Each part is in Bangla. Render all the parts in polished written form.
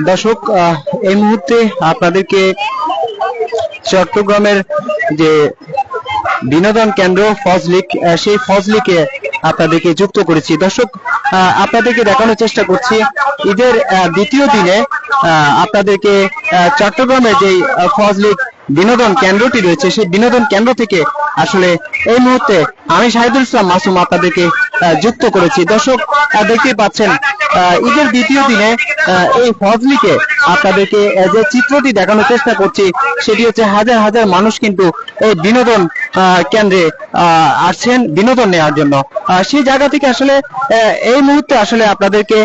দর্শক, এই মুহূর্তে আপনাদেরকে চট্টগ্রামের যে বিনোদন কেন্দ্র ফজলিক, সেই ফজলিকে আপনাদেরকে যুক্ত করেছি। দর্শক, আপনাদেরকে দেখানোর চেষ্টা করছি ঈদের দ্বিতীয় দিনে আপনাদেরকে চট্টগ্রামের যে ফজলিক বিনোদন কেন্দ্রটি রয়েছে সেই বিনোদন কেন্দ্র থেকে আসলে এই মুহূর্তে আমি শাহিদুল ইসলাম মাসুম আপনাদেরকে যুক্ত করেছি। দর্শক, দেখতেই পাচ্ছেন ঈদের দ্বিতীয় দিনে এই ফজলিকে আপনাদেরকে যে চিত্রটি দেখানোর চেষ্টা করছি সেটি হচ্ছে হাজার হাজার মানুষ কিন্তু এই বিনোদন কেন্দ্রে আসছেন বিনোদন নেওয়ার জন্য। সেই জায়গা থেকে আসলে এই মুহূর্তে আসলে আপনাদেরকে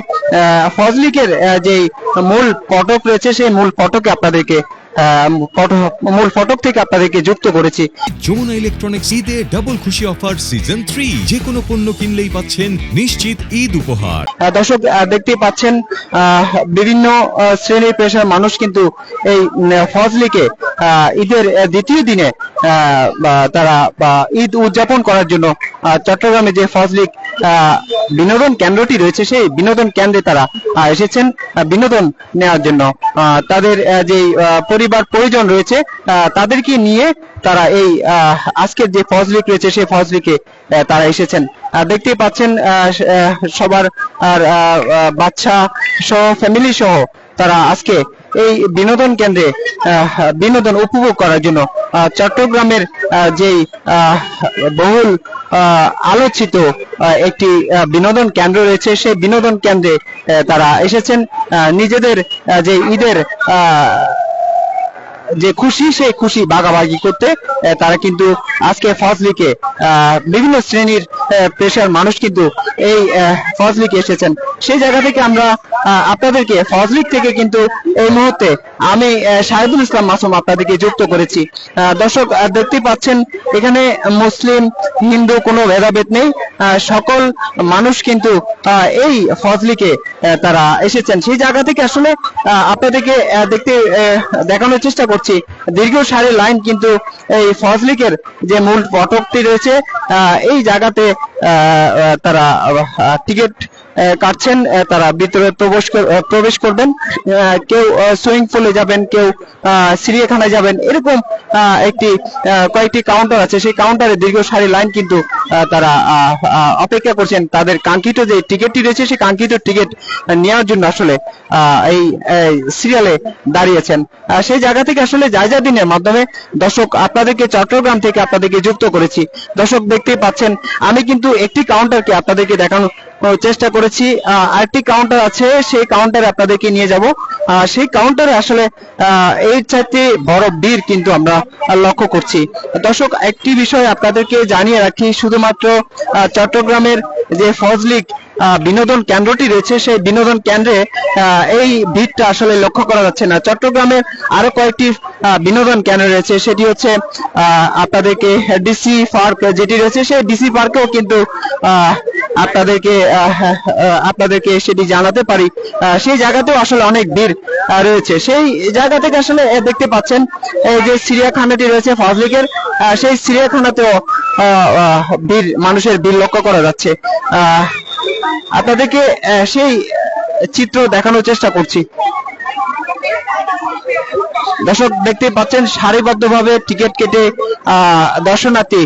ফজলিকের যে মূল ফটক রয়েছে সেই মূল ফটকে আপনাদেরকে মূল ফটক থেকে আপনাদেরকে যুক্ত করেছি। যমুনা ইলেকট্রনিক্স ঈদে ডাবল খুশি অফার সিজন 3, যে কোনো পণ্য কিনলেই পাচ্ছেন নিশ্চিত ঈদ উপহার। দর্শক, দেখতেই পাচ্ছেন বিভিন্ন শ্রেণী পেশার মানুষ কিন্তু এই ফজলিকে ঈদের দ্বিতীয় দিনে তারা ঈদ উদযাপন করার জন্য চট্টগ্রামে যে ফজলিক বিনোদন কেন্দ্রটি রয়েছে সেই বিনোদন কেন্দ্রে তারা এসেছেন বিনোদন নেওয়ার জন্য। তাদের যে পরিবার পরিজন রয়েছে তাদেরকে নিয়ে তারা এই আজকের যে ফজলিক রয়েছে সেই ফজলিকে তারা এসেছেন। দেখতেই পাচ্ছেন সবার বাচ্চা সহ ফ্যামিলি সহ তারা আজকে এই বিনোদন কেন্দ্রে বিনোদন উপভোগ করার জন্য চট্টগ্রামের যেই বহুল আলোচিত একটি বিনোদন কেন্দ্র রয়েছে সেই বিনোদন কেন্দ্রে তারা এসেছেন নিজেদের যে ঈদের যে খুশি সেই খুশি ভাগাভাগি করতে। তারা কিন্তু আজকে ফজলিকে বিভিন্ন শ্রেণীর পেশার মানুষ কিন্তু এই ফজলিকে এসেছেন। সেই জায়গা থেকে আমরা আপনাদেরকে ফজলিক থেকে কিন্তু এই মুহূর্তে আমি শাহিদুল ইসলাম মাসুম আপনাদেরকে যুক্ত করেছি। দর্শক, দেখতে পাচ্ছেন এখানে মুসলিম হিন্দু কোনো ভেদাভেদ নেই, সকল মানুষ কিন্তু এই ফজলিকে তারা এসেছেন। সেই জায়গা থেকে আসলে আপনাদেরকে দেখানোর চেষ্টা করছি দীর্ঘ সারি লাইন কিন্তু এই ফজলিকের যে মূল ফটকটি রয়েছে এই জায়গাতে তারা টিকিট কাটছেন, তারা ভিতরে প্রবেশ করবেন। কেউ সুইমিং পুলে যাবেন, কেউ চিড়িয়াখানায় যাবেন, এরকম কয়েকটি কাউন্টার আছে। সেই কাউন্টারে দীর্ঘ সারি লাইন কিন্তু তারা অপেক্ষা করছেন তাদের কাঙ্ক্ষিত যে টিকিটটি রয়েছে সেই কাঙ্ক্ষিত টিকিট নেওয়ার জন্য আসলে এই সিরিয়ালে দাঁড়িয়েছেন। সেই জায়গা থেকে আসলে জায়জা দিনের মাধ্যমে দর্শক আপনাদেরকে চট্টগ্রাম থেকে আপনাদেরকে যুক্ত করেছি। দর্শক, দেখতেই পাচ্ছেন আমি কিন্তু একটি কাউন্টারকে আপনাদেরকে দেখানোর চেষ্টা করেছি, আরেকটি কাউন্টার আছে সেই কাউন্টারে আপনাদেরকে নিয়ে যাব। সেই কাউন্টারে আসলে এর চাইতে বড় ভিড় কিন্তু আমরা লক্ষ্য করছি। দর্শক, একটি বিষয় আপনাদেরকে জানিয়ে রাখি, শুধুমাত্র চট্টগ্রামের যে ফজলিক বিনোদন কেন্দ্রটি রয়েছে সেই বিনোদন কেন্দ্রে এই ভিড়টা আসলে লক্ষ্য করা যাচ্ছে না। চট্টগ্রামের আরো কয়েকটি বিনোদন কেন্দ্র রয়েছে, সেটি হচ্ছে আপনাদেরকে ডিসি পার্ক যেটি রয়েছে সেই ডিসি পার্কেও কিন্তু আপনাদেরকে সেটি জানাতে পারি সেই জায়গাতেও আসলে অনেক ভিড় রয়েছে। সেই জায়গা থেকে আসলে দেখতে পাচ্ছেন এই যে চিড়িয়াখানাটি রয়েছে ফজলিকের, সেই চিড়িয়াখানাতেও মানুষের ভিড় লক্ষ্য করা যাচ্ছে। আপনাদেরকে সেই চিত্র দেখানোর চেষ্টা করছি। দর্শক, দেখতে পাচ্ছেন সারিবদ্ধভাবে টিকিট কেটে দর্শনার্থী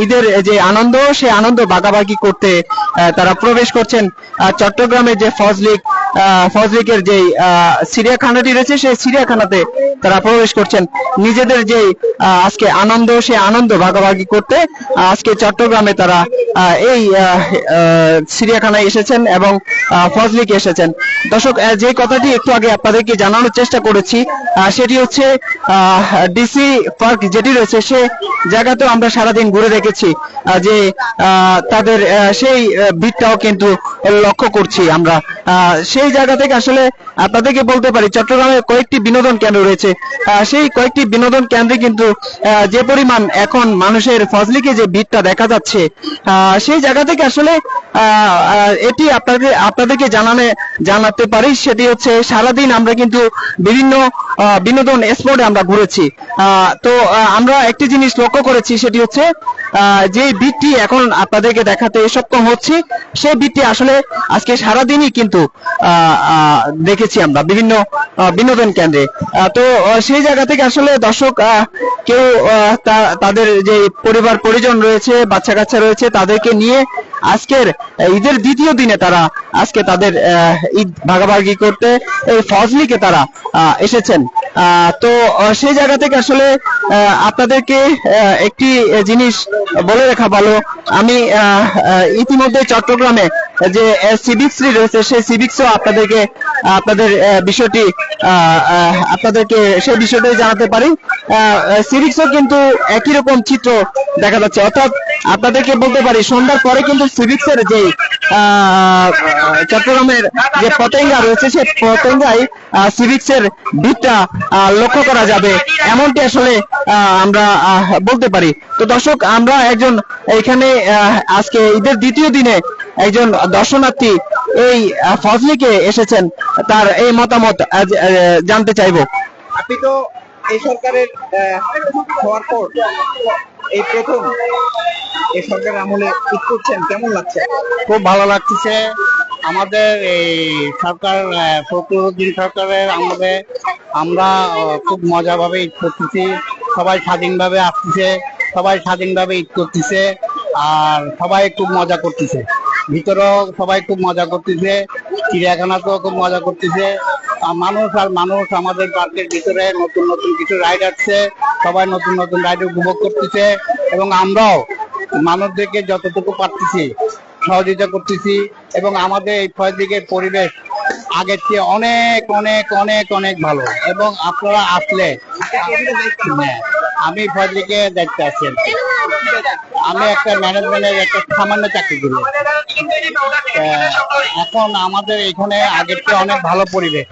ঈদের যে আনন্দ সেই আনন্দ ভাগাভাগি করতে তারা প্রবেশ করছেন চট্টগ্রামের যে ফজলিকের যে চিড়িয়াখানাটি রয়েছে সেই চিড়িয়াখানাতে তারা প্রবেশ করছেন নিজেদের যে আজকে আনন্দ সেই আনন্দ ভাগাভাগি করতে আজকে চট্টগ্রামে তারা এই চিড়িয়াখানায় এসেছেন এবং ফজলিকে এসেছেন। দর্শক, যে কথাটি একটু আগে আপনাদেরকে জানানোর চেষ্টা করেছি সেটি হচ্ছে ডিসি পার্ক যেটি রয়েছে সে জায়গাতেও আমরা সারাদিন ঘুরে দেখেছি যে তাদের সেই ভিড়টাও কিন্তু লক্ষ্য করছি আমরা। সেই জায়গা থেকে আসলে আপনাদেরকে বলতে পারি চট্টগ্রামে কয়েকটি বিনোদন কেন্দ্র রয়েছে, সেই কয়েকটি বিনোদন কেন্দ্রে কিন্তু যে পরিমাণ এখন মানুষের ফজলিকে যে ভিড়টা দেখা যাচ্ছে সেই জায়গা থেকে আসলে এটি আপনাদেরকে জানাতে পারি সেটি হচ্ছে সারাদিন আমরা কিন্তু বিভিন্ন বিনোদন স্পটে আমরা ঘুরেছি। তো আমরা একটি জিনিস লক্ষ্য করেছি, সেটি হচ্ছে যে ভিড়টি এখন আপনাদেরকে দেখাতে সক্ষম হচ্ছি, সেই ভিড়টি আসলে আজকে সারাদিনই কিন্তু দেখেছি আমরা বিভিন্ন বিনোদন কেন্দ্রে। তো সেই জায়গা থেকে আসলে দর্শক কেউ তাদের যে পরিবার পরিজন রয়েছে, বাচ্চা কাচ্চা রয়েছে, তাদেরকে নিয়ে আজকের ঈদের দ্বিতীয় দিনে তারা আজকে তাদের ঈদ ভাগাভাগি করতে এই ফজলিকে তারা এসেছেন। তো সেই জায়গা থেকে আসলে আপনাদেরকে একটি জিনিস বলে রাখা ভালো, আমি ইতিমধ্যে চট্টগ্রামে যে সিভিক্স রয়েছে, সেই সিভিক্সও আপনাদের বিষয়টি আপনাদেরকে সেই বিষয়টি জানাতে পারি। সিভিক্সও কিন্তু একই রকম চিত্র দেখা যাচ্ছে, অর্থাৎ আপনাদেরকে বলতে পারি সন্ধ্যার পরে কিন্তু সিভিক্সের যে চট্টগ্রামের যে পতেঙ্গা রয়েছে, সেই পতেঙ্গায় সিভিক্সের ভিড়টা লক্ষ্য করা যাবে, এমনটি আসলে আমরা বলতে পারি। তো দর্শক, আমরা একজন এখানে আজকে ঈদের দ্বিতীয় দিনে একজন দর্শনার্থী এই ফজলিকে এসেছেন, তার এই মতামত জানতে চাইবো। আপনি তো এই সরকারের হওয়ার পর এই প্রথম এই সরকারের আমলে ঈদ করছেন, কেমন লাগছে? খুব ভালো লাগতেছে। আমাদের এই সরকার ফখরুদ্দিন সরকারের আমলে আমরা খুব মজাভাবে ঈদ করতেছি, সবাই স্বাধীনভাবে আসতেছে, সবাই স্বাধীনভাবে ঈদ করতেছে, আর সবাই খুব মজা করতেছে, ভিতরেও সবাই খুব মজা করতেছে, চিড়িয়াখানাতেও খুব মজা করতেছে। মানুষ আর মানুষ, আমাদের পার্কের ভিতরে নতুন নতুন কিছু রাইড আসছে, সবাই নতুন নতুন রাইড উপভোগ করতেছে, এবং আমরাও মানুষদেরকে যতটুকু পারতেছি সহযোগিতা করতেছি। এবং আমাদের এই ফজলিকের পরিবেশ আগের চেয়ে অনেক অনেক অনেক অনেক ভালো, এবং আপনারা আসলে, আমি ফজলিকে দেখতে আসছেন, আমি একটা ম্যানেজমেন্টের একটা সামান্য চাকরি করি। এখন আমাদের এখানে আগের চেয়ে অনেক ভালো পরিবেশ,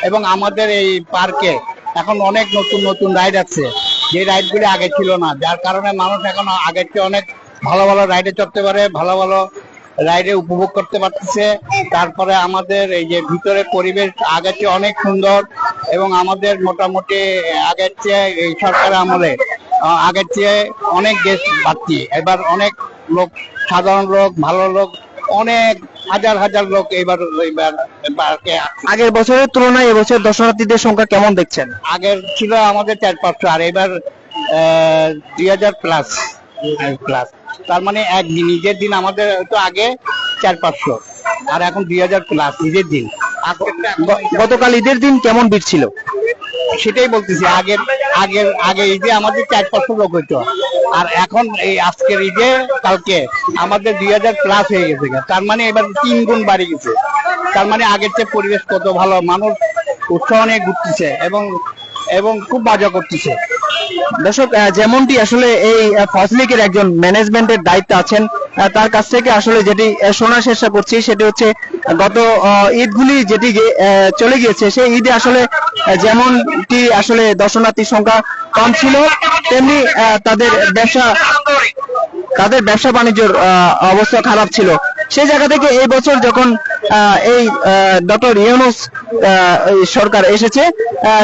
এবং আমাদের এই পার্কে এখন অনেক নতুন নতুন রাইড আছে, যে রাইড গুলি আগে ছিল না, যার কারণে মানুষ এখন আগের চেয়ে অনেক ভালো ভালো রাইডে চড়তে পারে, ভালো ভালো রাইডে উপভোগ করতে পারতেছে। তারপরে আমাদের এই যে ভিতরে পরিবেশ আগের চেয়ে অনেক সুন্দর, এবং আমাদের মোটামুটি আগের চেয়ে এই সরকারের আমলে আগের চেয়ে অনেক গেস্ট বাড়তি, এবার অনেক লোক, সাধারণ লোক, ভালো লোক, অনেক হাজার হাজার লোক এবার আগের বছরের তুলনায় এবছর দর্শনার্থীদের সংখ্যা কেমন দেখছেন? আগের ছিল আমাদের 400-500, আর এবার 2000 প্লাস। তার মানে এক নিজের দিন আমাদের তো আগে 400-500, আর এখন 2000 প্লাস নিজের দিন। গতকাল ঈদের দিন কেমন ভিড় ছিল? সেটাই বলতেছি, আগে ঈদে আমাদের 400-500 লোক হইতো, আর এখন এই আজকের ঈদে কালকে আমাদের 2000 প্লাস হয়ে গেছে। তার মানে এবার 3 গুণ বাড়ি গেছে। তার মানে আগের চেয়ে পরিবেশ কত ভালো, মানুষ উৎসাহ নিয়ে ঘুরতেছে এবং খুব মজা করতেছে। দর্শক, যেমনটি আসলে এই ফজলিকের একজন ম্যানেজমেন্টের দায়িত্ব আছেন, তার কাছ থেকে আসলে যেটি শোনার চেষ্টা করছি, সেটি হচ্ছে গত ঈদগুলি যেটি চলে গিয়েছে, সেই ঈদে আসলে যেমনটি আসলে দর্শনার্থীর সংখ্যা কম ছিল, তেমনি তাদের ব্যবসা বাণিজ্যের অবস্থা খারাপ ছিল। সেই জায়গা থেকে এই বছর যখন এই ডক্টর ইউনূস সরকার এসেছে,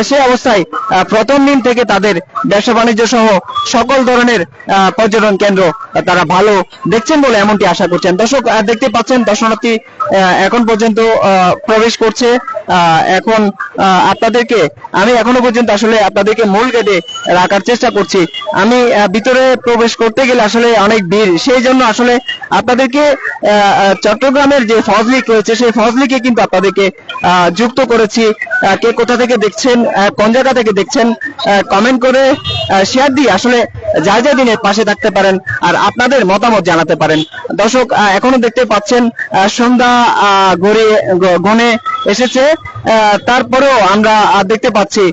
সেই অবস্থায় প্রথম দিন থেকে তাদের ব্যবসা বাণিজ্য সহ সকল ধরনের পর্যটন কেন্দ্র তারা ভালো দেখছেন বলে এমনটি আশা করছেন। দর্শক, দেখতে পাচ্ছেন দর্শনার্থী এখন পর্যন্ত প্রবেশ করছে। এখন আমি এখনো পর্যন্ত আসলে আপনাদেরকে মূল গেটে রাখার চেষ্টা করছি। আমি ভিতরে প্রবেশ করতে গেলে আসলে অনেক ভিড়, সেই জন্য আসলে আপনাদেরকে চট্টগ্রামের যে ফজলিক রয়েছে, সেই ফজলিকে কিন্তু আপনাদেরকে যুক্ত করেছি। কে কোথা থেকে দেখছেন, কোন জায়গা থেকে দেখছেন, কমেন্ট করে শেয়ার দিয়ে আসলে যার যা দিনের পাশে থাকতে পারেন, আর আপনাদের মতামত জানাতে পারেন। দর্শক, এখনো দেখতে পাচ্ছেন সন্ধ্যা গণে এসেছে, তারপরেও আমরা দেখতে পাচ্ছি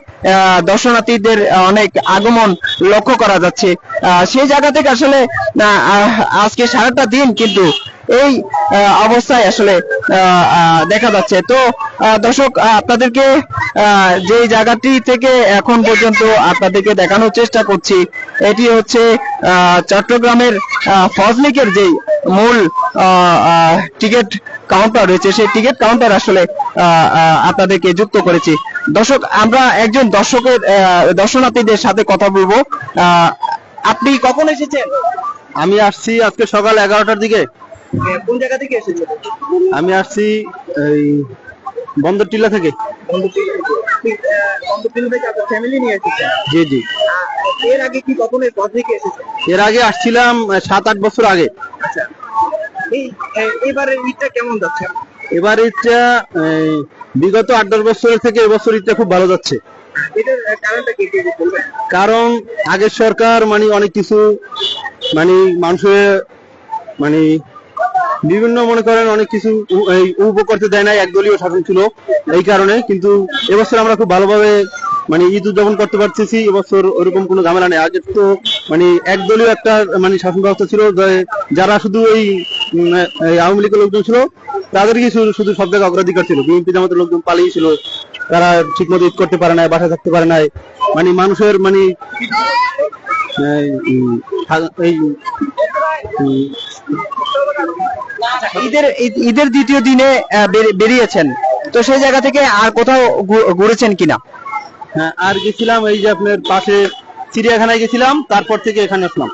দর্শনার্থীদের অনেক আগমন লক্ষ্য করা যাচ্ছে। সেই জায়গা থেকে আসলে আজকে সারাটা দিন কিন্তু এই অবস্থায় আসলে দেখা যাচ্ছে। তো দর্শক, আপনাদেরকে যে জায়গাটি থেকে এখন পর্যন্ত আপনাদেরকে দেখানোর চেষ্টা করছি, এটি হচ্ছে চট্টগ্রামের ফজলিকের যে মূল টিকিট কাউন্টার রয়েছে, সেই টিকিট কাউন্টার আসলে আপনাদেরকে যুক্ত করেছি। দর্শক, আমরা একজন দর্শনার্থীদের সাথে কথা বলবো। আপনি কখন এসেছেন? আমি আসছি আজকে সকাল 11টার দিকে। কোন জায়গা থেকে এসেছেন? আমি আসছি এই বন্দর টিলা থেকে। ফ্যামিলি নিয়ে এসেছেন? জি জি। এর আগে কি কখনো ফজলিকে এসেছেন? এর আগে আসছিলাম 7-8 বছর আগে। আচ্ছা, এবারের ঈদটা কেমন যাচ্ছে? এবার ঈদটা বিগত 8-10 বছরের থেকে এবছর ঈদটা খুব ভালো যাচ্ছে। এটার কারণটা কি একটু বলবেন? কারণ আগের সরকার মানে অনেক কিছু মানে মানুষের মানে বিভিন্ন মনে করেন অনেক কিছু উপভোগ করতে দেয় না, একদলীয় শাসন ছিল এই কারণে। কিন্তু এবছর আমরা খুব ভালোভাবে মানে ঈদ উদযাপন করতে পারতেছি। এবছর ওরকম কোনো ঝামেলা নেই। আগে তো মানে একদলীয় একটা মানে শাসন ব্যবস্থা ছিল, যারা শুধু এই আওয়ামী লীগের লোকজন ছিল তাদেরকে শুধু সব জায়গায় অগ্রাধিকার ছিল। বিএনপি জামাতের লোকজন পালিয়ে ছিল, তারা ঠিক মতো ঈদ করতে পারে না, বাসায় থাকতে পারে না। মানে মানুষের মানে ঈদের দ্বিতীয় দিনে বেরিয়েছেন, তো সেই জায়গা থেকে আর কোথাও ঘুরেছেন কিনা? হ্যাঁ, আর গেছিলাম এই যে আপনার পাশে চিড়িয়াখানায় গেছিলাম, তারপর থেকে এখানে আসলাম।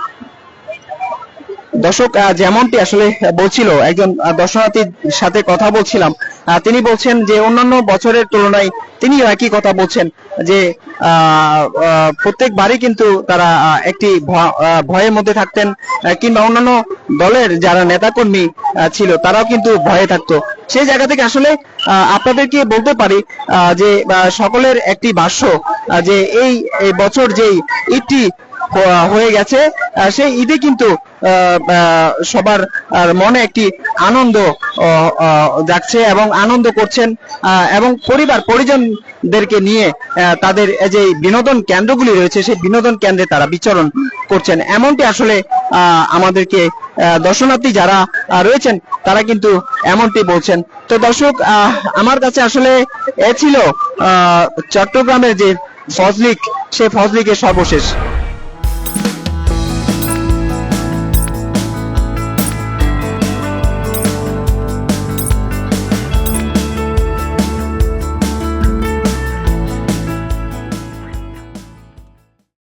দর্শক, যেমনটি আসলে বলছিল একজন দর্শনার্থীর সাথে কথা বলছিলাম, তিনি বলছেন যে অন্যান্য বছরের তুলনায় তিনি একই কথা বলছেন যে প্রত্যেকবারই কিন্তু তারা একটি ভয়ের মধ্যে থাকতেন, কিংবা অন্যান্য দলের যারা নেতাকর্মী ছিল তারাও কিন্তু ভয়ে থাকতো। সেই জায়গা থেকে আসলে আপনাদেরকে বলতে পারি যে সকলের একটি ভাষ্য যে এই বছর যেই ঈদটি হয়ে গেছে সেই ঈদে কিন্তু সবার মনে একটি আনন্দ যাচ্ছে এবং আনন্দ করছেন, এবং পরিবার পরিজনদেরকে নিয়ে তাদের যে বিনোদন কেন্দ্রগুলি রয়েছে সেই বিনোদন কেন্দ্রে তারা বিচরণ করছেন। এমনটি আসলে আমাদেরকে দর্শনার্থী যারা রয়েছেন তারা কিন্তু এমনটি বলছেন। তো দর্শক, আমার কাছে আসলে এ ছিল চট্টগ্রামের যে ফজলিক, সেই ফজলিকের সর্বশেষ।